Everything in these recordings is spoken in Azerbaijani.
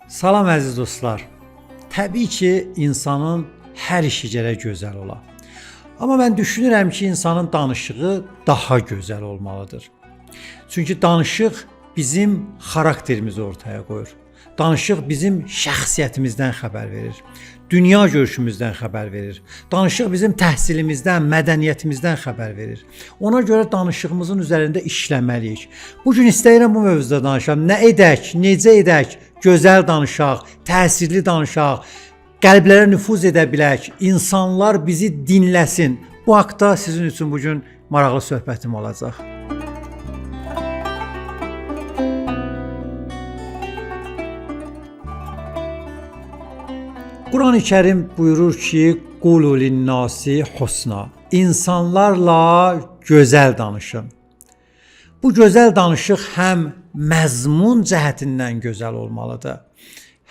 Salam əziz dostlar. Təbii ki, insanın hər işi gərək gözəl ola. Amma mən düşünürəm ki, insanın danışığı daha gözəl olmalıdır. Çünki danışıq bizim xarakterimizi ortaya qoyur. Danışıq bizim şəxsiyyətimizdən xəbər verir. Dünya görüşümüzdən xəbər verir. Danışıq bizim təhsilimizdən, mədəniyyətimizdən xəbər verir. Ona görə danışığımızın üzərində işləməliyik. Bugün istəyirəm bu mövzuda danışam. Nə edək, necə edək, gözəl danışaq, təsirli danışaq, qəlblərə nüfuz edə bilək, insanlar bizi dinləsin. Bu haqda sizin üçün bugün maraqlı söhbətim olacaq. Quran-ı Kərim buyurur ki, "Qulu linnasi husna." İnsanlarla gözəl danışın. Bu gözəl danışıq həm məzmun cəhətindən gözəl olmalıdır,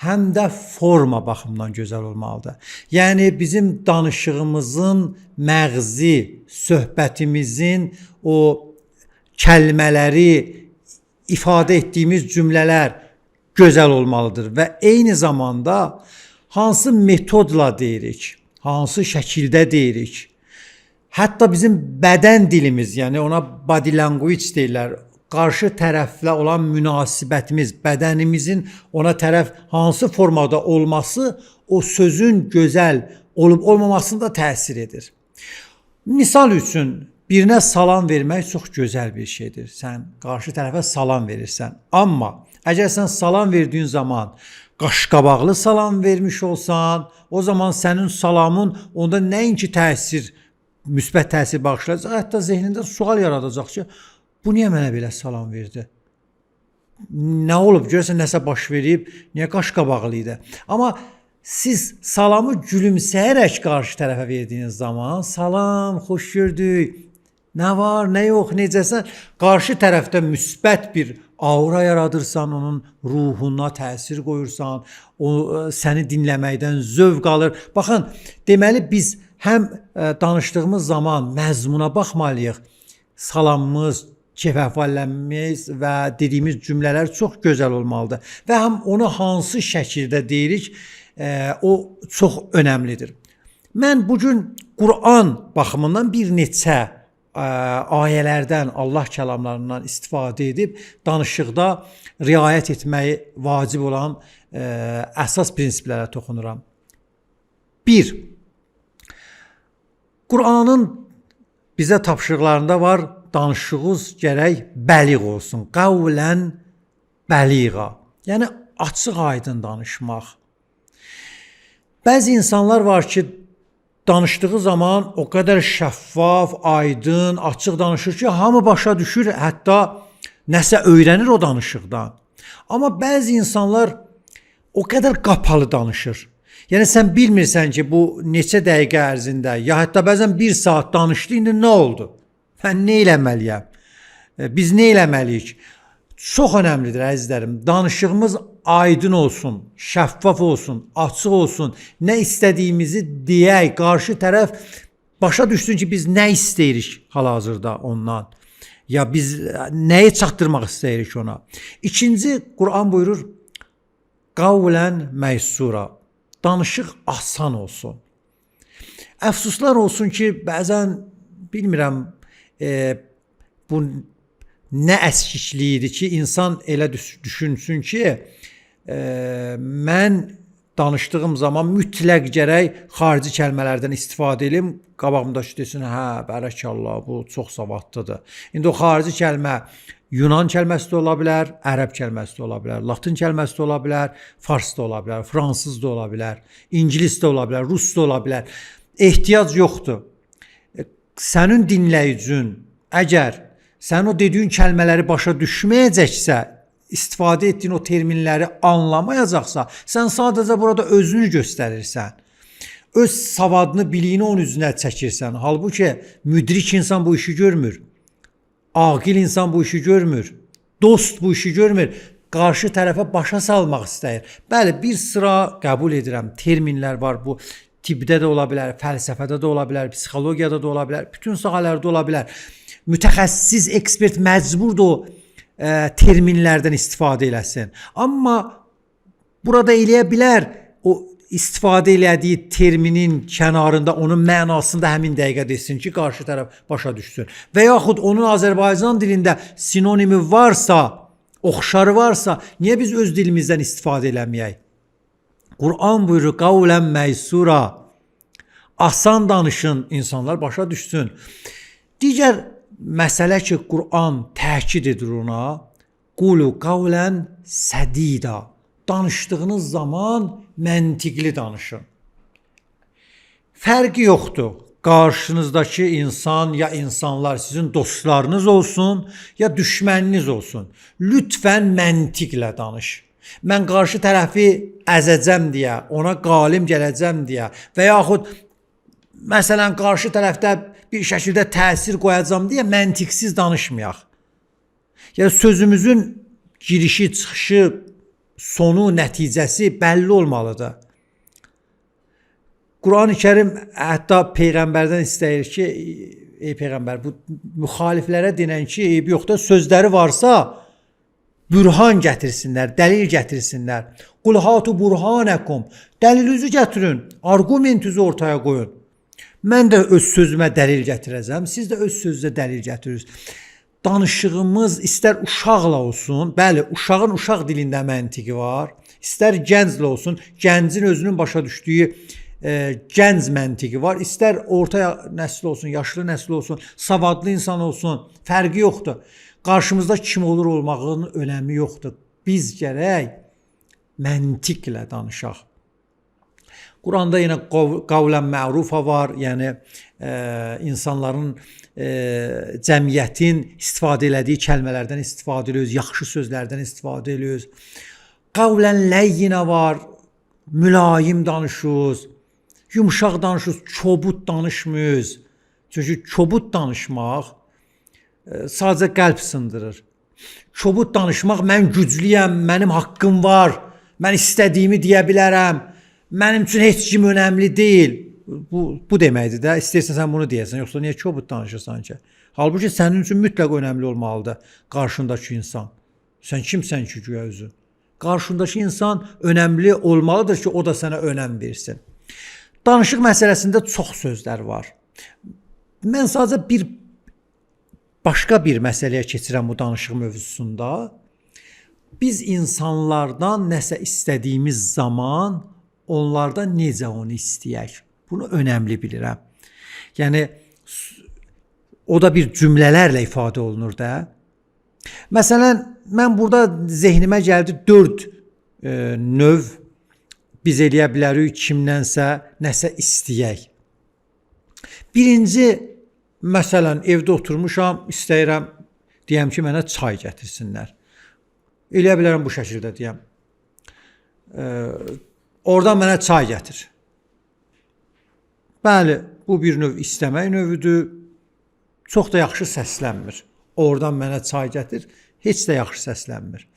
həm də forma baxımından gözəl olmalıdır. Yəni bizim danışığımızın məğzi, söhbətimizin o kəlmələri, ifadə etdiyimiz cümlələr gözəl olmalıdır və eyni zamanda hansı metodla deyirik, hansı şəkildə deyirik. Hətta bizim bədən dilimiz, yəni ona body language deyirlər, qarşı tərəflə olan münasibətimiz, bədənimizin ona tərəf hansı formada olması o sözün gözəl olub olmamasında təsir edir. Misal üçün, birinə salam vermək çox gözəl bir şeydir. Sən qarşı tərəfə salam verirsən. Amma əgər sən salam verdiyin zaman qaşqabaqlı salam vermiş olsan, o zaman sənin salamın onda nəinki təsir, müsbət təsir bağışlayacaq, hətta zehnində sual yaradacaq ki, bu niyə mənə belə salam verdi? Nə olub? Görürsən, nəsə baş verib, niyə qaşqabaqlı idi? Amma siz salamı gülümsəyərək qarşı tərəfə verdiyiniz zaman, salam, xoş gördük, nə var, nə yox, necəsən? Qarşı tərəfdə müsbət bir aura yaradırsan, onun ruhuna təsir qoyursan, o səni dinləməkdən zövq alır. Baxın, deməli biz həm danışdığımız zaman məzmuna baxmalıyıq. Salamımız, keyf-əhvallərimiz və dediyimiz cümlələr çox gözəl olmalıdır. Və həm onu hansı şəkildə deyirik, o çox önəmlidir. Mən bugün Quran baxımından bir neçə ayələrdən, Allah kəlamlarından istifadə edib danışıqda riayət etməyi vacib olan əsas prinsiplərə toxunuram. 1. Quranın bizə tapşırıqlarında var, danışığınız gərək bəliğ olsun, qavlən bəliğa, yəni açıq aydın danışmaq. Bəzi insanlar var ki, danışdığı zaman o qədər şəffaf, aydın, açıq danışır ki, hamı başa düşür, hətta nəsə öyrənir o danışıqdan. Amma bəzi insanlar o qədər qapalı danışır. Yəni sən bilmirsən ki, bu neçə dəqiqə ərzində, ya hətta bəzən 1 saat danışdı, indi nə oldu? Mən nə eləməliyəm? Biz nə eləməliyik? Çox önəmlidir əzizlərim. Danışığımız aydın olsun, şəffaf olsun, açıq olsun. Nə istədiyimizi deyək, qarşı tərəf başa düşsün ki, biz nə istəyirik hal-hazırda ondan. Ya biz nəyi çatdırmaq istəyirik ona. İkinci, Quran buyurur, qavlən məysura. Danışıq asan olsun. Əfsuslar olsun ki, bəzən bilmirəm, bu nə əskikliyidir ki, insan elə düşünsün ki, mən danışdığım zaman mütləq gərək xarici kəlmələrdən istifadə edim, qabağımdakı desin, hə, bərəkallah, bu çox savadlıdır. İndi o xarici kəlmə Yunan kəlməsi də ola bilər, ərəb kəlməsi də ola bilər, latın kəlməsi də ola bilər, fars da ola bilər, fransız da ola bilər, ingilis də ola bilər, rus da ola bilər. Ehtiyac yoxdur. Sənin dinləyicin əgər sən o dediyin kəlmələri başa düşməyəcəksə, istifadə etdiyin o terminləri anlamayacaqsa, sən sadəcə burada özünü göstərirsən. Öz savadını, biliyini onun üzünə çəkirsən. Halbuki müdrik insan bu işi görmür. Aqil insan bu işi görmür. Dost bu işi görmür. Qarşı tərəfə başa salmaq istəyir. Bəli, bir sıra qəbul edirəm. Terminlər var. Bu tibbdə də ola bilər, fəlsəfədə də ola bilər, psixologiyada da ola bilər, bütün sahələrdə ola bilər. Mütəxəssis, ekspert məcburdur o terminlərdən istifadə eləsin. Amma Burada eləyə bilər o istifadə elədiyi terminin kənarında onun mənasında həmin dəqiqə desin ki, qarşı tərəf başa düşsün. Və yaxud onun Azərbaycan dilində sinonimi varsa, oxşarı varsa, niyə biz öz dilimizdən istifadə eləməyək? Quran buyurur, qavlən məysura, asan danışın, insanlar başa düşsün. Digər məsələ ki, Quran təkid edir ona, qulu qavlən sədida, danışdığınız zaman məntiqli danışın. Fərqi yoxdur. Qarşınızdakı insan ya insanlar sizin dostlarınız olsun ya düşməniniz olsun. Lütfən məntiqlə danış. Mən qarşı tərəfi əzəcəm deyə, ona qalib gələcəm deyə və yaxud məsələn qarşı tərəfdə bir şəkildə təsir qoyacam deyə məntiqsiz danışmayaq. Yəni sözümüzün girişi, çıxışı, sonu, nəticəsi bəlli olmalıdır. Quran-ı Kərim hətta Peyğəmbərdən istəyir ki, ey Peyğəmbər, bu müxaliflərə denən ki, eybi yoxdur, sözləri varsa bürhan gətirsinlər, dəlil gətirsinlər. Qul hatu burhanakum, dəlilinizi gətirin, argumentinizi ortaya qoyun. Mən də öz sözümə dəlil gətirəcəm, siz də öz sözünüzə dəlil gətirirsiniz. Danışığımız istər uşaqla olsun, bəli, uşağın uşaq dilində məntiqi var, istər gənclə olsun, gəncin özünün başa düşdüyü gənc məntiqi var, istər orta nəsil olsun, yaşlı nəsil olsun, savadlı insan olsun, fərqi yoxdur. Qarşımızda kim olur olmağının önəmi yoxdur. Biz gərək məntiqlə danışaq. Quranda yenə qavlən mərufa var, yəni insanların, cəmiyyətin istifadə elədiyi kəlmələrdən istifadə ediyoruz, yaxşı sözlərdən istifadə ediyoruz. Qavlən ləyyinə var, mülayim danışıyoruz, yumuşaq danışıyoruz, çobud danışmıyoruz. Çünki çobud danışmaq sadəcə qəlb sındırır. Çobud danışmaq, mən güclüyəm, mənim haqqım var, mən istədiyimi deyə bilərəm, mənim üçün heç kim önəmli deyil. Bu deməkdir də, istəyirsən sən bunu deyəsən, yoxsa niyə çobud danışırsan ki? Halbuki sənin üçün mütləq önəmli olmalıdır qarşındakı insan. Sən kimsən ki, güya özün? Qarşındakı insan önəmli olmalıdır ki, o da sənə önəm versin. Danışıq məsələsində çox sözlər var. Mən sadəcə başqa bir məsələyə keçirəm bu danışıq mövzusunda. Biz insanlardan nəsə istədiyimiz zaman onlardan necə onu istəyək? Bunu önəmli bilirəm. Yəni, o da bir cümlələrlə ifadə olunur da. Məsələn, mən burada zehnimə gəldi 4 növ biz eləyə bilərik kimdənsə nəsə istəyək. Birinci, məsələn, evdə oturmuşam, istəyirəm, deyəm ki, mənə çay gətirsinlər. Eləyə bilərəm bu şəkildə deyəm. Oradan mənə çay gətir. Bəli, bu bir növ istəmək növüdür. Çox da yaxşı səslənmir. Oradan mənə çay gətir, heç də yaxşı səslənmir.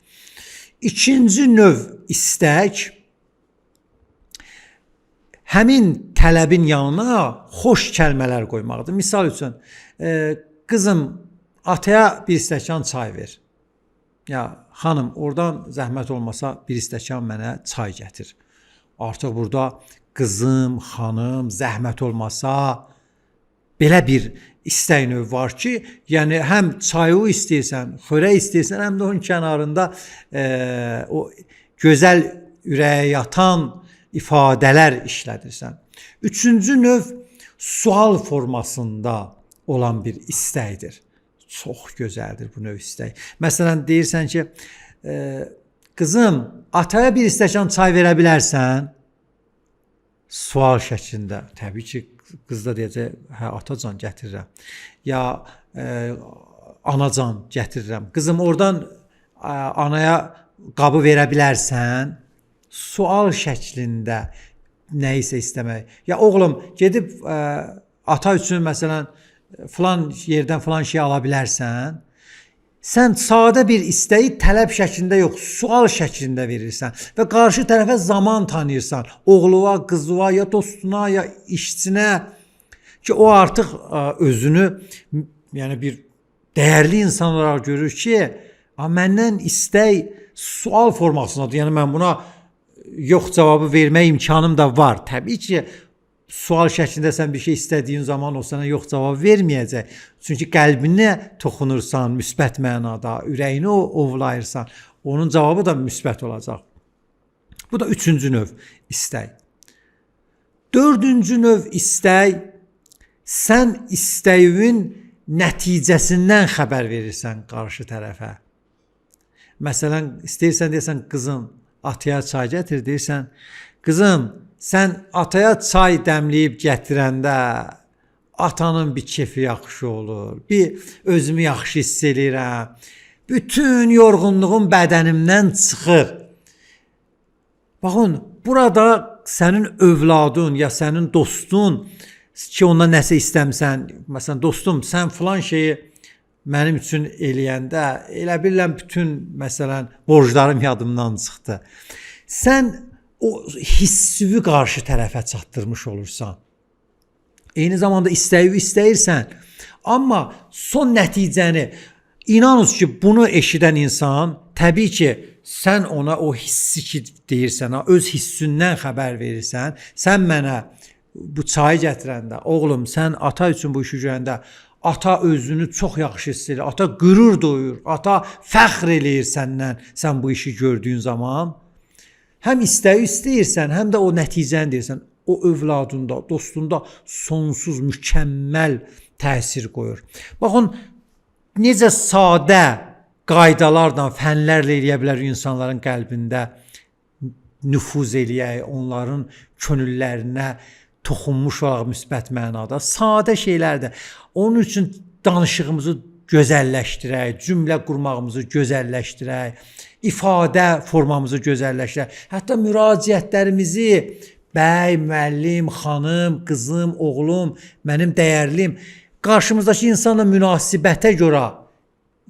İkinci növ istək, həmin tələbin yanına xoş kəlmələr qoymaqdır. Misal üçün, qızım, ataya bir stəkan çay ver. Ya, xanım, oradan zəhmət olmasa bir stəkan mənə çay gətir. Artıq burada qızım, xanım, zəhmət olmasa belə bir istək növ var ki, yəni həm çayı istəyirsən, xörək istəyirsən, həm də onun kənarında o gözəl ürəyə yatan ifadələr işlədirsən. Üçüncü növ sual formasında olan bir istəkdir. Çox gözəldir bu növ istək. Məsələn, deyirsən ki, qızım, ataya bir stəkan çay verə bilərsən? Sual şəklində. Təbii ki, qız da deyəcək, hə, atacan gətirirəm. Ya, anacan gətirirəm. Qızım, oradan anaya qabı verə bilərsən? Sual şəklində nə isə istəmək. Ya, oğlum, gedib ata üçün, məsələn, filan yerdən filan şey ala bilərsən? Sən sadə bir istəyi tələb şəklində yox, sual şəklində verirsən və qarşı tərəfə zaman tanıyırsan. Oğluva, qızıva, ya dostuna, ya işçinə ki, o artıq özünü yəni bir dəyərli insan olaraq görür ki, məndən istək sual formasındadır. Yəni mən buna yox cavabı vermək imkanım da var. Təbii ki, sual şəklində sən bir şey istədiyin zaman o sənə yox cavab verməyəcək. Çünki qəlbinə toxunursan müsbət mənada, ürəyini ovlayırsan, onun cavabı da müsbət olacaq. Bu da üçüncü növ istək. Dördüncü növ istək, sən istəyin nəticəsindən xəbər verirsən qarşı tərəfə. Məsələn, istəyirsən deyirsən, qızım, ataya çay gətir, deyirsən, qızım, sən ataya çay dəmləyib gətirəndə atanın bir kefi yaxşı olur, bir özümü yaxşı hiss edirəm, bütün yorğunluğum bədənimdən çıxır. Baxın, burada sənin övladın ya sənin dostun ki, ondan nəsə istəmsən, məsələn, dostum, sən filan şeyi mənim üçün eləyəndə, elə bilirəm bütün, məsələn, borclarım yadımdan çıxdı. Sən o hissini qarşı tərəfə çatdırmış olursan. Eyni zamanda istəyi istəyirsən, amma son nəticəni, inanın ki, bunu eşidən insan, təbii ki, sən ona o hissi ki deyirsən, öz hissindən xəbər verirsən, sən mənə bu çayı gətirəndə, oğlum, sən ata üçün bu işi görəndə, ata özünü çox yaxşı hiss edir, ata qürur duyur, ata fəxr eləyir səndən, sən bu işi gördüyün zaman, həm istəyi istəyirsən, həm də o nəticəni deyirsən, o övladında, dostunda sonsuz, mükəmməl təsir qoyur. Baxın, necə sadə qaydalarla, fənlərlə eləyə bilər insanların qəlbində nüfuz eləyək, onların könüllərinə toxunmuş olaq müsbət mənada. Sadə şeylərdir. Onun üçün danışığımızı gözəlləşdirək, cümlə qurmağımızı gözəlləşdirək, ifadə formamızı gözəlləşdirək. Hətta müraciətlərimizi bəy, müəllim, xanım, qızım, oğlum, mənim dəyərlim, qarşımızdakı insanla münasibətə görə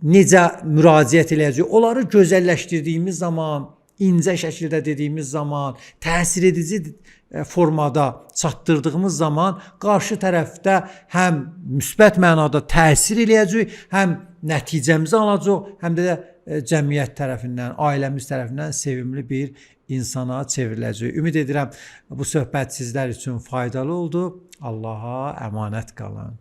necə müraciət eləyəcək, onları gözəlləşdirdiyimiz zaman, incə şəkildə dediyimiz zaman, təsir edici formada çatdırdığımız zaman qarşı tərəfdə həm müsbət mənada təsir eləyəcək, həm nəticəmizi alacaq, həm də cəmiyyət tərəfindən, ailəmiz tərəfindən sevimli bir insana çevriləcək. Ümid edirəm bu söhbət sizlər üçün faydalı oldu. Allaha əmanət qalın.